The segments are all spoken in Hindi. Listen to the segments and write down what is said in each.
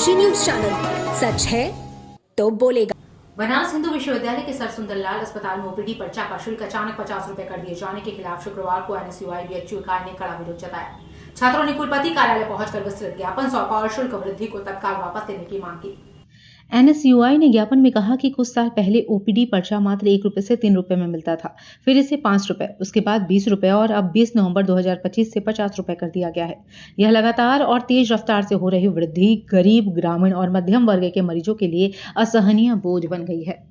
राशि न्यूज चैनल, सच है तो बोलेगा। बनारस हिंदू विश्वविद्यालय के सर सुंदरलाल अस्पताल में ओपीडी पर्चा का शुल्क अचानक 50 रुपए कर दिए जाने के खिलाफ शुक्रवार को एनएसयूआई बीएचयू इकाई ने कड़ा विरोध जताया। छात्रों ने कुलपति कार्यालय पहुंचकर विस्तृत ज्ञापन सौंपा और शुल्क वृद्धि को तत्काल वापस लेने की मांग की। एनएसयूआई ने ज्ञापन में कहा कि कुछ साल पहले ओपीडी पर्चा मात्र 1 रुपए से 3 रुपए में मिलता था, फिर इसे 5 रुपए, उसके बाद 20 रुपए और अब 20 नवंबर 2025 से 50 रुपए कर दिया गया है। यह लगातार और तेज रफ्तार से हो रही वृद्धि गरीब, ग्रामीण और मध्यम वर्ग के मरीजों के लिए असहनीय बोझ बन गई है।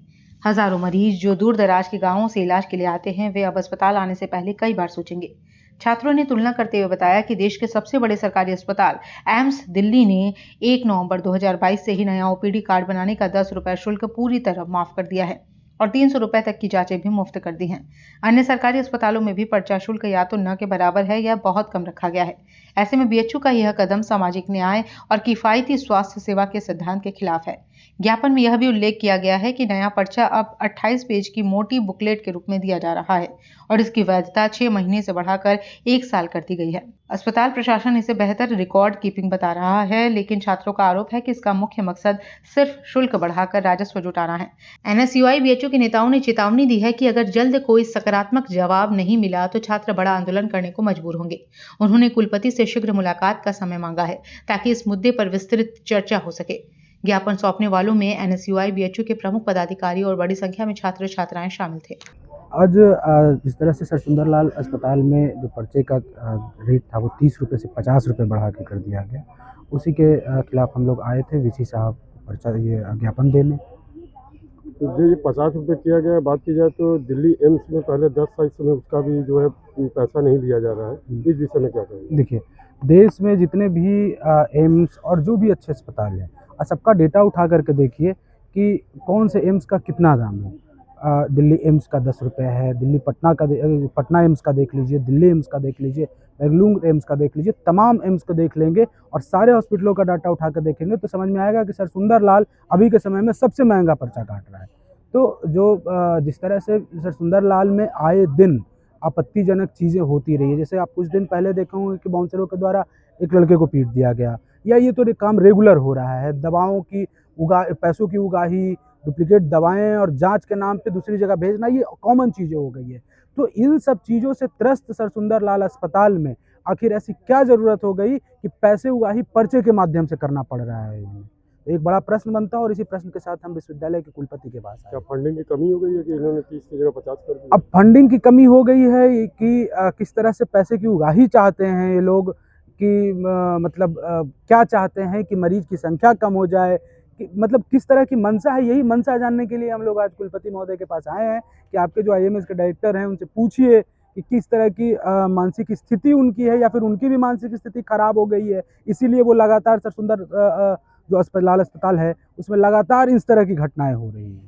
हजारों मरीज जो दूर दराज के गांवों से इलाज के लिए आते हैं, वे अब अस्पताल आने से पहले कई बार सोचेंगे। छात्रों ने तुलना करते हुए बताया कि देश के सबसे बड़े सरकारी अस्पताल एम्स दिल्ली ने 1 नवंबर 2022 से ही नया ओपीडी कार्ड बनाने का 10 रुपए शुल्क पूरी तरह माफ कर दिया है और 300 रुपए तक की जांचें भी मुफ्त कर दी हैं। अन्य सरकारी अस्पतालों में भी पर्चा शुल्क या तो न के बराबर है या बहुत कम रखा गया है। ऐसे में बीएचयू का यह कदम सामाजिक न्याय और किफायती स्वास्थ्य सेवा के सिद्धांत के खिलाफ है। ज्ञापन में यह भी उल्लेख किया गया है कि नया पर्चा अब 28 पेज की मोटी बुकलेट के रूप में दिया जा रहा है और इसकी वैधता 6 महीने से बढ़ाकर 1 साल कर दी गई है। अस्पताल प्रशासन इसे बेहतर रिकॉर्ड कीपिंग बता रहा है, लेकिन छात्रों का आरोप है कि इसका मुख्य मकसद सिर्फ शुल्क बढ़ाकर राजस्व जुटाना है। एनएसयूआई बीएचयू के नेताओं ने चेतावनी दी है कि अगर जल्द कोई सकारात्मक जवाब नहीं मिला तो छात्र बड़ा आंदोलन करने को मजबूर होंगे। उन्होंने कुलपति से शीघ्र मुलाकात का समय मांगा है ताकि इस मुद्दे पर विस्तृत चर्चा हो सके। ज्ञापन सौंपने वालों में एनएसयूआई बीएचयू के प्रमुख पदाधिकारी और बड़ी संख्या में छात्र छात्राएं शामिल थे। आज जिस तरह से सर सुंदरलाल अस्पताल में जो पर्चे का रेट था वो 30 रुपये से 50 रुपये बढ़ा के कर दिया गया, उसी के खिलाफ हम लोग आए थे वीसी साहब पर्चा ये ज्ञापन देने। तो जो ये 50 रुपये किया गया, बात की जाए तो दिल्ली एम्स में पहले 10 साल से उसका भी जो है पैसा नहीं लिया जा रहा है, इस विषय में क्या कहेंगे? देखिए, देश में जितने भी एम्स और जो भी अच्छे अस्पताल हैं, सबका डेटा उठा करके देखिए कि कौन से एम्स का कितना दाम है। दिल्ली एम्स का 10 रुपये है, दिल्ली पटना एम्स का देख लीजिए, दिल्ली एम्स का देख लीजिए, बेंगलुरु एम्स का देख लीजिए, तमाम एम्स को देख लेंगे और सारे हॉस्पिटलों का डाटा उठा कर देखेंगे तो समझ में आएगा कि सर सुंदरलाल अभी के समय में सबसे महंगा पर्चा काट रहा है। तो जो जिस तरह से सर सुंदरलाल में आए दिन आपत्तिजनक चीज़ें होती रही है, जैसे आप कुछ दिन पहले देखे होंगे कि बाउंसरों के द्वारा एक लड़के को पीट दिया गया, या ये तो काम रेगुलर हो रहा है। दवाओं की पैसों की उगाही, डुप्लीकेट दवाएं और जांच के नाम पे दूसरी जगह भेजना, ये कॉमन चीज़ें हो गई है। तो इन सब चीज़ों से त्रस्त सर सुंदरलाल अस्पताल में आखिर ऐसी क्या ज़रूरत हो गई कि पैसे उगाही पर्चे के माध्यम से करना पड़ रहा है इन्हें? एक बड़ा प्रश्न बनता है और इसी प्रश्न के साथ हम विश्वविद्यालय के कुलपति के पास आए। क्या फंडिंग की कमी हो गई है कि इन्होंने 30 की जगह 50 कर दिया? अब फंडिंग की कमी हो गई है कि किस तरह से पैसे की उगाही चाहते हैं ये लोग, कि मतलब क्या चाहते हैं कि मरीज की संख्या कम हो जाए, कि मतलब किस तरह की मंशा है। यही मंशा जानने के लिए हम लोग आज कुलपति महोदय के पास आए हैं कि आपके जो आईएमएस के डायरेक्टर हैं उनसे पूछिए कि किस तरह की मानसिक स्थिति उनकी है, या फिर उनकी भी मानसिक स्थिति खराब हो गई है, इसीलिए वो लगातार सर सुंदर जो लाल अस्पताल है उसमें लगातार इस तरह की घटनाएं हो रही हैं।